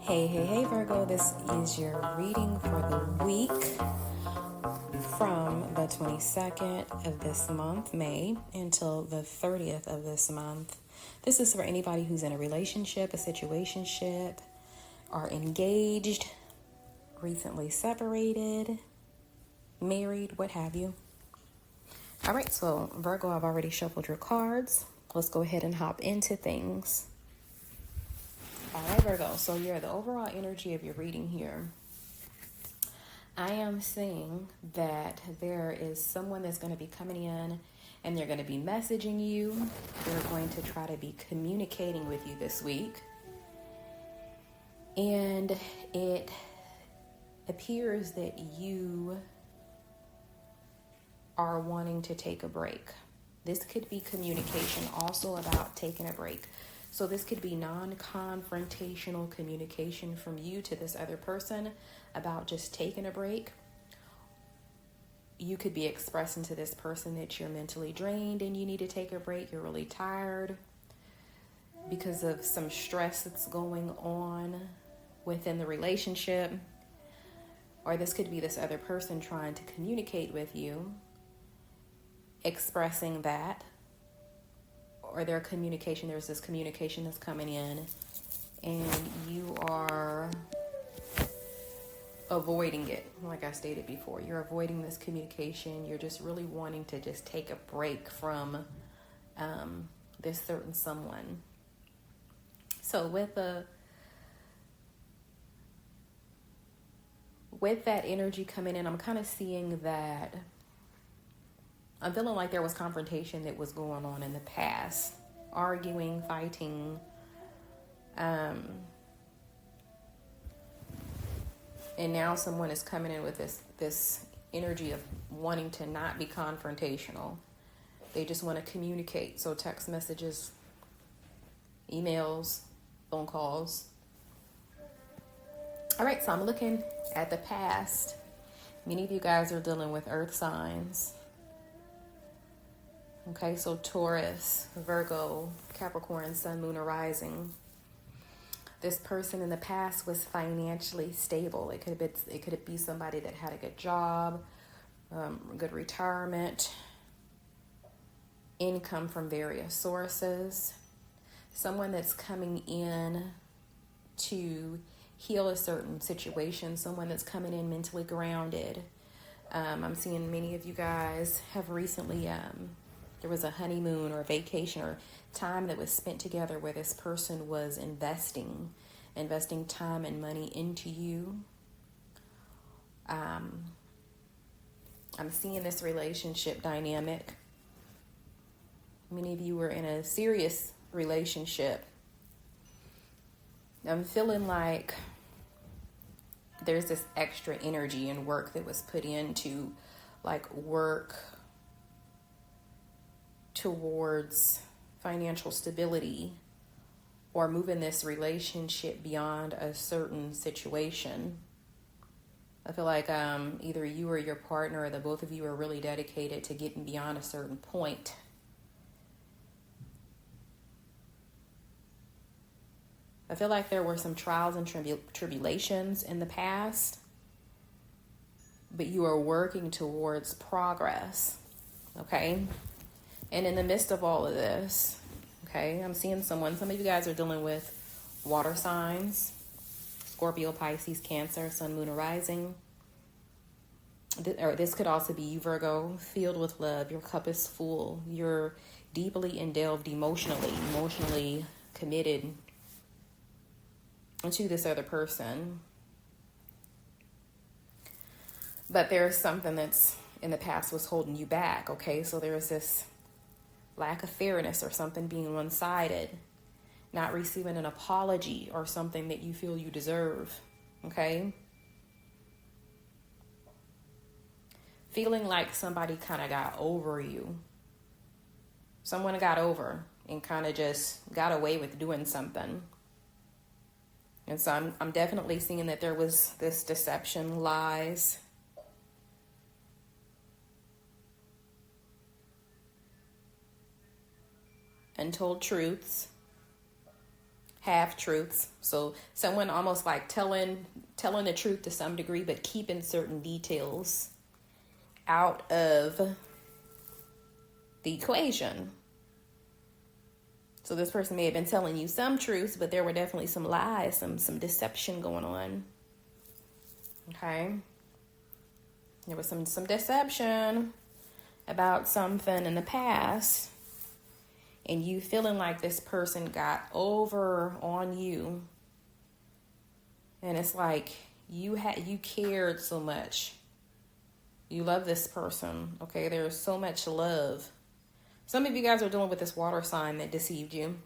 Hey, Virgo, this is your reading for the week from the 22nd of this month, May, until the 30th of this month. This is for anybody who's in a relationship, a situationship, are engaged, recently separated, married, what have you. All right, so Virgo, I've already shuffled your cards. Let's go ahead and hop into things. All right, Virgo, so the overall energy of your reading here. I am seeing that there is someone that's going to be coming in and they're going to be messaging you. They're going to try to be communicating with you this week. And it appears that you are wanting to take a break. This could be communication also about taking a break. So this could be non-confrontational communication from you to this other person about just taking a break. You could be expressing to this person that you're mentally drained and you need to take a break. You're really tired because of some stress that's going on within the relationship. Or this could be this other person trying to communicate with you, expressing that. Or there's this communication that's coming in and you are avoiding it. Like I stated before, you're avoiding this communication. You're just really wanting to just take a break from this certain someone. So with that energy coming in, I'm kind of seeing that I'm feeling like there was confrontation that was going on in the past, arguing, fighting, and now someone is coming in with this energy of wanting to not be confrontational. They just want to communicate. So text messages, emails, phone calls. All right, so I'm looking at the past. Many of you guys are dealing with earth signs. Okay, so Taurus, Virgo, Capricorn, Sun, Moon, or Rising. This person in the past was financially stable. It could be somebody that had a good job, good retirement, income from various sources. Someone that's coming in to heal a certain situation. Someone that's coming in mentally grounded. I'm seeing many of you guys have recently... there was a honeymoon or a vacation or time that was spent together where this person was investing time and money into you. I'm seeing this relationship dynamic. Many of you were in a serious relationship. I'm feeling like there's this extra energy and work that was put into work towards financial stability or moving this relationship beyond a certain situation. I feel like either you or your partner or the both of you are really dedicated to getting beyond a certain point. I feel like there were some trials and tribulations in the past, but you are working towards progress, okay? And in the midst of all of this, okay, I'm seeing some of you guys are dealing with water signs, Scorpio, Pisces, Cancer, Sun, Moon, or Rising. Or this could also be you, Virgo, filled with love. Your cup is full. You're deeply indulged emotionally committed to this other person. But there's something that's in the past was holding you back, okay? So there's this lack of fairness or something being one-sided, not receiving an apology or something that you feel you deserve, okay? Feeling like somebody kind of got over you. Someone got over and kind of just got away with doing something. And so I'm definitely seeing that there was this deception, lies, untold truths. half truths. So someone almost like telling the truth to some degree, but keeping certain details out of the equation. So this person may have been telling you some truths, but there were definitely some lies, some deception going on. Okay. There was some deception about something in the past, and you feeling like this person got over on you. And it's like you cared so much. You love this person. Okay, there's so much love. Some of you guys are dealing with this water sign that deceived you.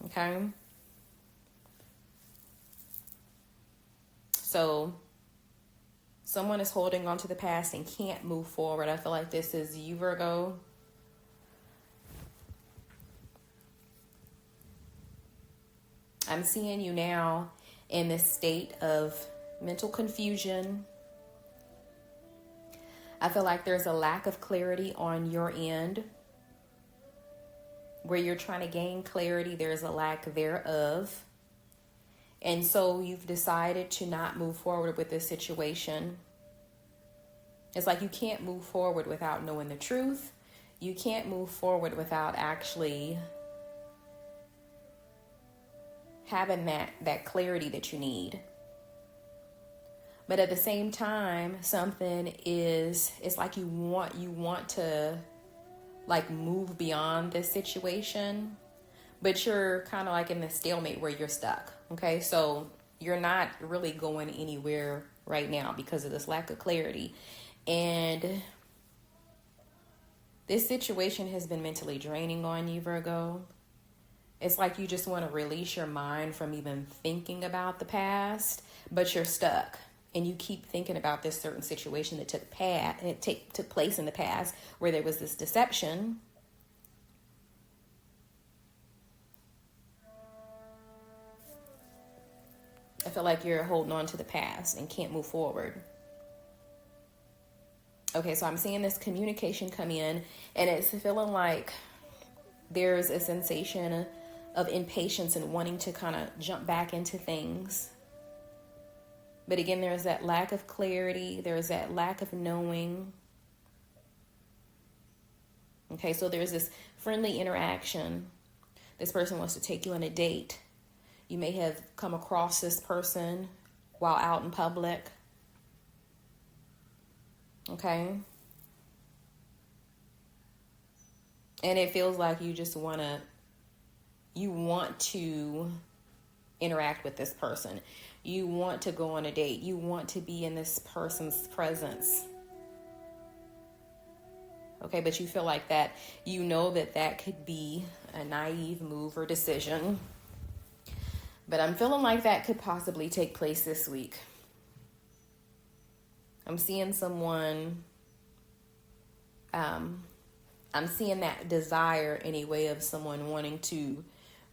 Okay. So someone is holding on to the past and can't move forward. I feel like this is you, Virgo. I'm seeing you now in this state of mental confusion. I feel like there's a lack of clarity on your end. Where you're trying to gain clarity, there's a lack thereof. And so you've decided to not move forward with this situation. It's like you can't move forward without knowing the truth. You can't move forward without actually having that clarity that you need. But at the same time, it's like you want to like move beyond this situation, but you're kind of like in this stalemate where you're stuck. Okay, so you're not really going anywhere right now because of this lack of clarity. And this situation has been mentally draining on you, Virgo. It's like you just want to release your mind from even thinking about the past, but you're stuck. And you keep thinking about this certain situation that took place in the past where there was this deception. I feel like you're holding on to the past and can't move forward. Okay, so I'm seeing this communication come in, and it's feeling like there's a sensation of impatience and wanting to kind of jump back into things. But again, there's that lack of clarity. There's that lack of knowing. Okay, so there's this friendly interaction. This person wants to take you on a date. You may have come across this person while out in public. Okay. And it feels like you want to interact with this person. You want to go on a date. You want to be in this person's presence. Okay, but you feel like that, that could be a naive move or decision. But I'm feeling like that could possibly take place this week. I'm seeing someone, I'm seeing that desire anyway of someone wanting to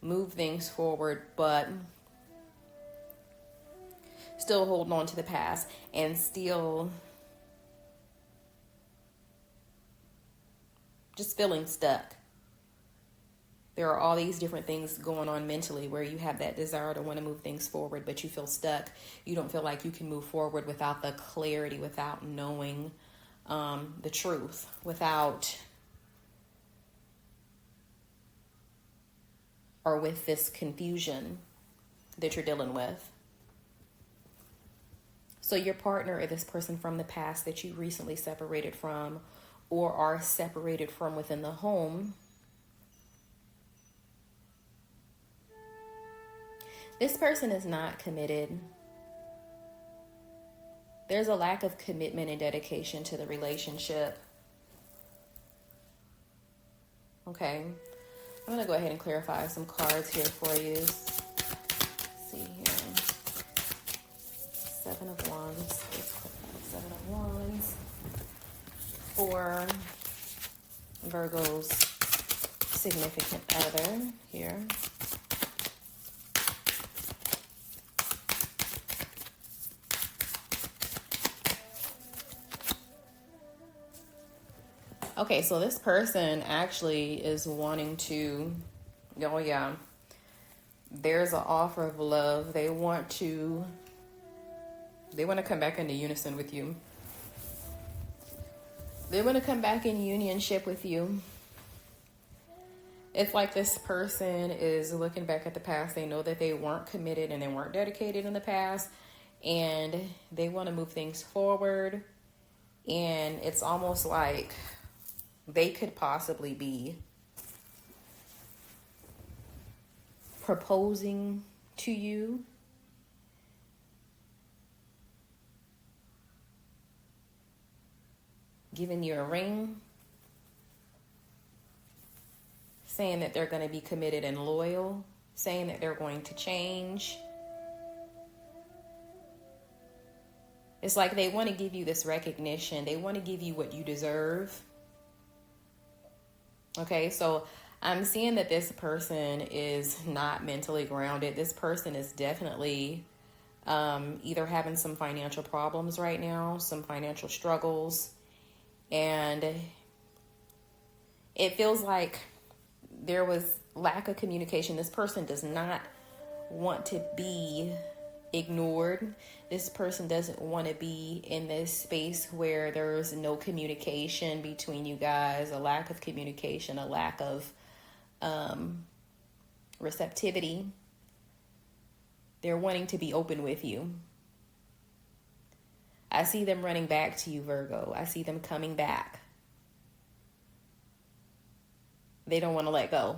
move things forward, but still holding on to the past and still just feeling stuck. There are all these different things going on mentally where you have that desire to want to move things forward, but you feel stuck. You don't feel like you can move forward without the clarity, without knowing the truth, with this confusion that you're dealing with. So your partner or this person from the past that you recently separated from or are separated from within the home, this person is not committed. There's a lack of commitment and dedication to the relationship. Okay, I'm going to go ahead and clarify some cards here for you. Let's see here. Seven of Wands. Seven of Wands. For Virgo's significant other here. Okay, so this person actually is wanting to, There's an offer of love. They want to come back into unison with you. They want to come back in unionship with you. It's like this person is looking back at the past. They know that they weren't committed and they weren't dedicated in the past, and they want to move things forward. And it's almost like they could possibly be proposing to you. Giving you a ring. Saying that they're going to be committed and loyal. Saying that they're going to change. It's like they want to give you this recognition. They want to give you what you deserve. Okay, so I'm seeing that this person is not mentally grounded. This person is definitely either having some financial problems right now, some financial struggles. And it feels like there was lack of communication. This person does not want to be ignored. This person doesn't want to be in this space where there's no communication between you guys, a lack of communication, a lack of receptivity. They're wanting to be open with you. I see them running back to you, Virgo. I see them coming back. They don't want to let go.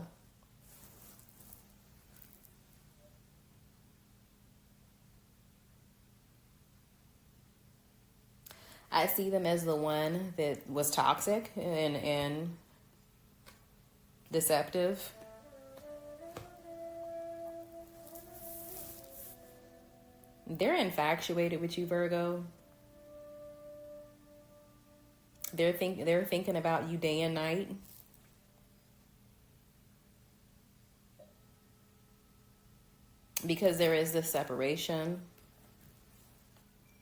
I see them as the one that was toxic and deceptive. They're infatuated with you, Virgo. They're thinking about you day and night. Because there is this separation.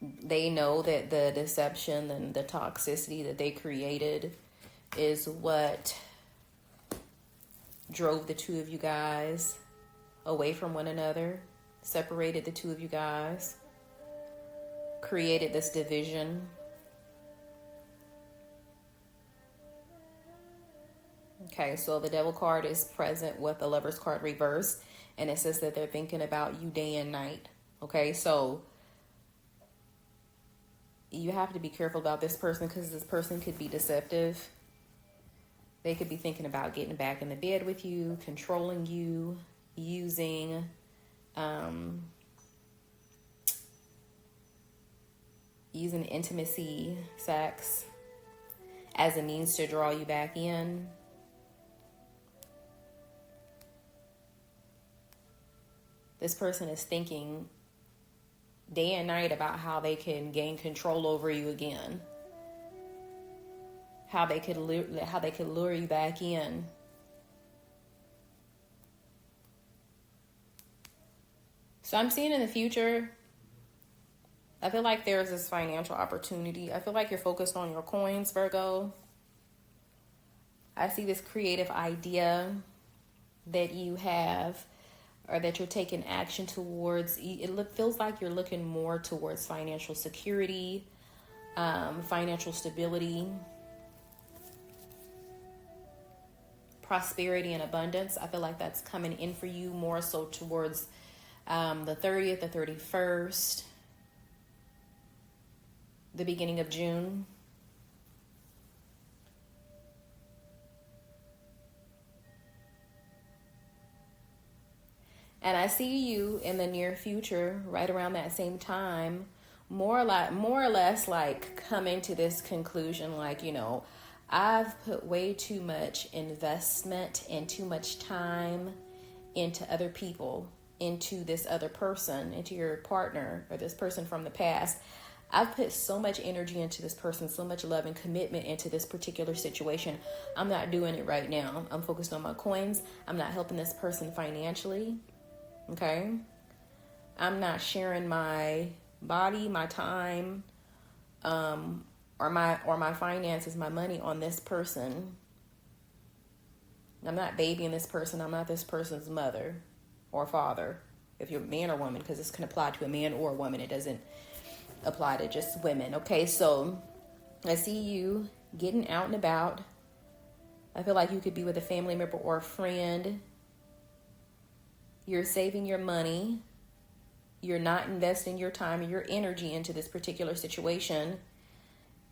They know that the deception and the toxicity that they created is what drove the two of you guys away from one another, separated the two of you guys, created this division. Okay, so the Devil card is present with the Lover's card reversed, and it says that they're thinking about you day and night. Okay, so you have to be careful about this person because this person could be deceptive. They could be thinking about getting back in the bed with you, controlling you, using intimacy, sex, as a means to draw you back in. This person is thinking day and night about how they can gain control over you again. How they could lure you back in. So I'm seeing in the future, I feel like there's this financial opportunity. I feel like you're focused on your coins, Virgo. I see this creative idea that you have, or that you're taking action towards. It feels like you're looking more towards financial security, financial stability, prosperity and abundance. I feel like that's coming in for you more so towards the 30th, the 31st, the beginning of June. And I see you in the near future, right around that same time, more or less like coming to this conclusion, like, you know, I've put way too much investment and too much time into other people, into this other person, into your partner or this person from the past. I've put so much energy into this person, so much love and commitment into this particular situation. I'm not doing it right now. I'm focused on my coins. I'm not helping this person financially. Okay, I'm not sharing my body, my time, or my finances, my money on this person. I'm not babying this person. I'm not this person's mother. or father, if you're a man or woman, because this can apply to a man or a woman. It doesn't apply to just women. Okay, so I see you getting out and about. I feel like you could be with a family member or a friend. You're saving your money. You're not investing your time and your energy into this particular situation.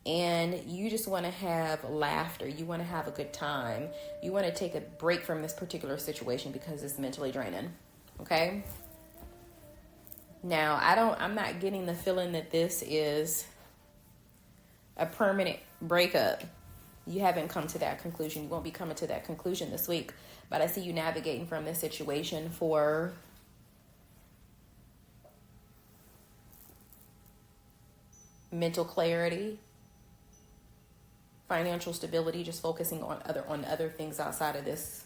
And you just want to have laughter. You want to have a good time. You want to take a break from this particular situation because it's mentally draining. Okay? Now, I'm not getting the feeling that this is a permanent breakup. You haven't come to that conclusion. You won't be coming to that conclusion this week. But I see you navigating from this situation for mental clarity, financial stability, just focusing on other things outside of this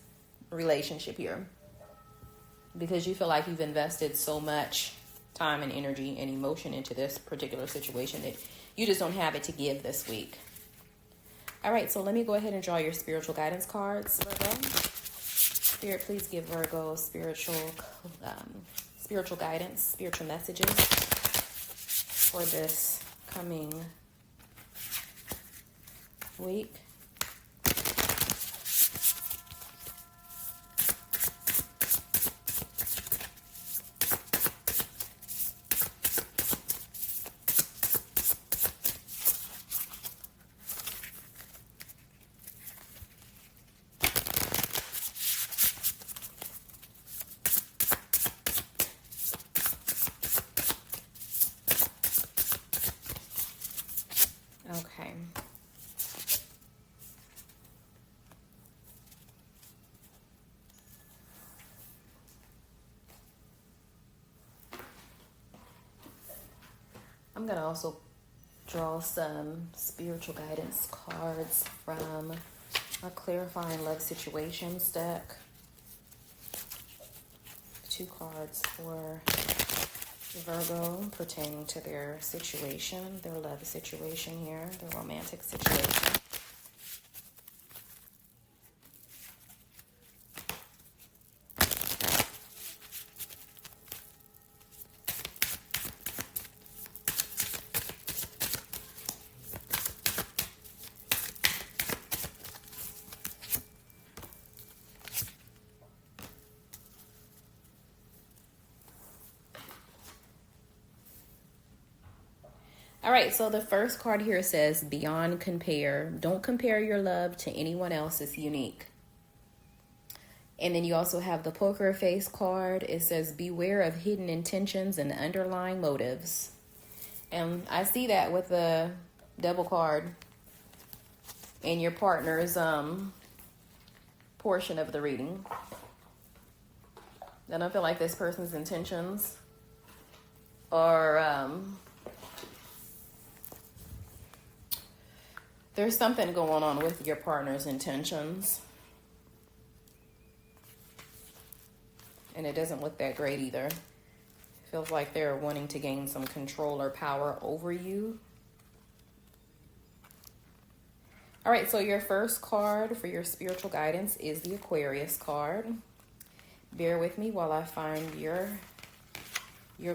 relationship here. Because you feel like you've invested so much time and energy and emotion into this particular situation that you just don't have it to give this week. All right, so let me go ahead and draw your spiritual guidance cards, Virgo. Spirit, please give Virgo spiritual guidance, spiritual messages for this coming week. Okay. I'm going to also draw some spiritual guidance cards from a Clarifying Love Situations deck. 2 cards for Virgo pertaining to their situation, their love situation here, their romantic situation. All right, so the first card here says, beyond compare. Don't compare your love to anyone else. It's unique. And then you also have the poker face card. It says, beware of hidden intentions and underlying motives. And I see that with the devil card in your partner's portion of the reading. I don't feel like this person's intentions are... there's something going on with your partner's intentions. And it doesn't look that great either. It feels like they're wanting to gain some control or power over you. All right, so your first card for your spiritual guidance is the Aquarius card. Bear with me while I find your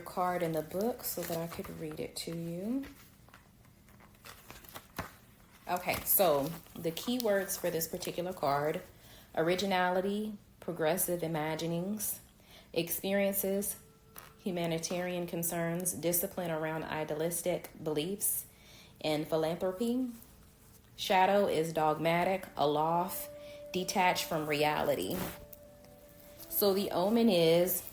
card in the book so that I could read it to you. Okay, so the key words for this particular card: originality, progressive imaginings, experiences, humanitarian concerns, discipline around idealistic beliefs, and philanthropy. Shadow is dogmatic, aloft, detached from reality. So the omen is,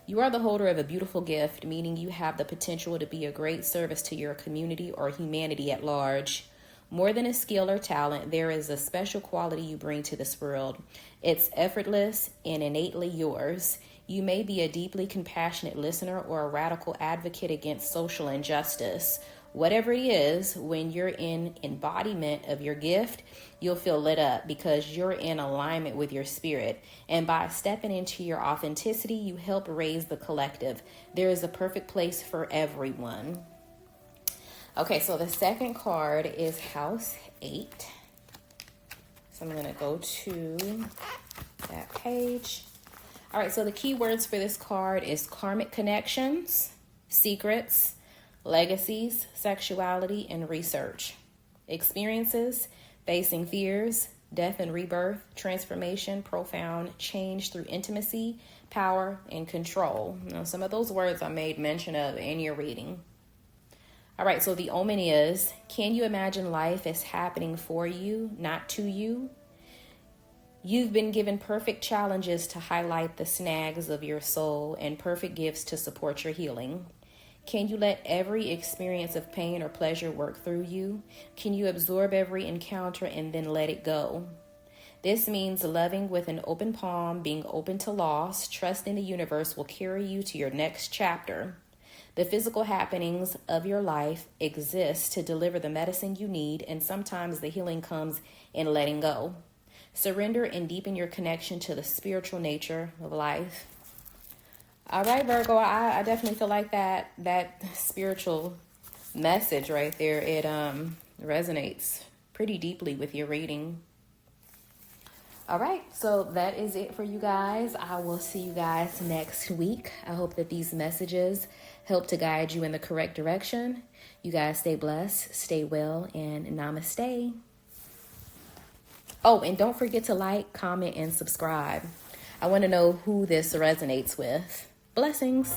you are the holder of a beautiful gift, meaning you have the potential to be a great service to your community or humanity at large. More than a skill or talent, there is a special quality you bring to this world. It's effortless and innately yours. You may be a deeply compassionate listener or a radical advocate against social injustice. Whatever it is, when you're in embodiment of your gift, you'll feel lit up because you're in alignment with your spirit. And by stepping into your authenticity, you help raise the collective. There is a perfect place for everyone. Okay, so the second card is House 8. So I'm going to go to that page. All right, so the key words for this card is karmic connections, secrets, legacies, sexuality, and research. Experiences, facing fears, death and rebirth, transformation, profound change through intimacy, power, and control. Now, some of those words I made mention of in your reading. All right, so the omen is, can you imagine life as happening for you, not to you? You've been given perfect challenges to highlight the snags of your soul and perfect gifts to support your healing. Can you let every experience of pain or pleasure work through you? Can you absorb every encounter and then let it go? This means loving with an open palm, being open to loss, trusting the universe will carry you to your next chapter. The physical happenings of your life exist to deliver the medicine you need, and sometimes the healing comes in letting go. Surrender and deepen your connection to the spiritual nature of life. All right, Virgo, I definitely feel like that spiritual message right there, it resonates pretty deeply with your reading. All right, so that is it for you guys. I will see you guys next week. I hope that these messages help to guide you in the correct direction. You guys stay blessed, stay well, and namaste. Oh, and don't forget to like, comment, and subscribe. I want to know who this resonates with. Blessings.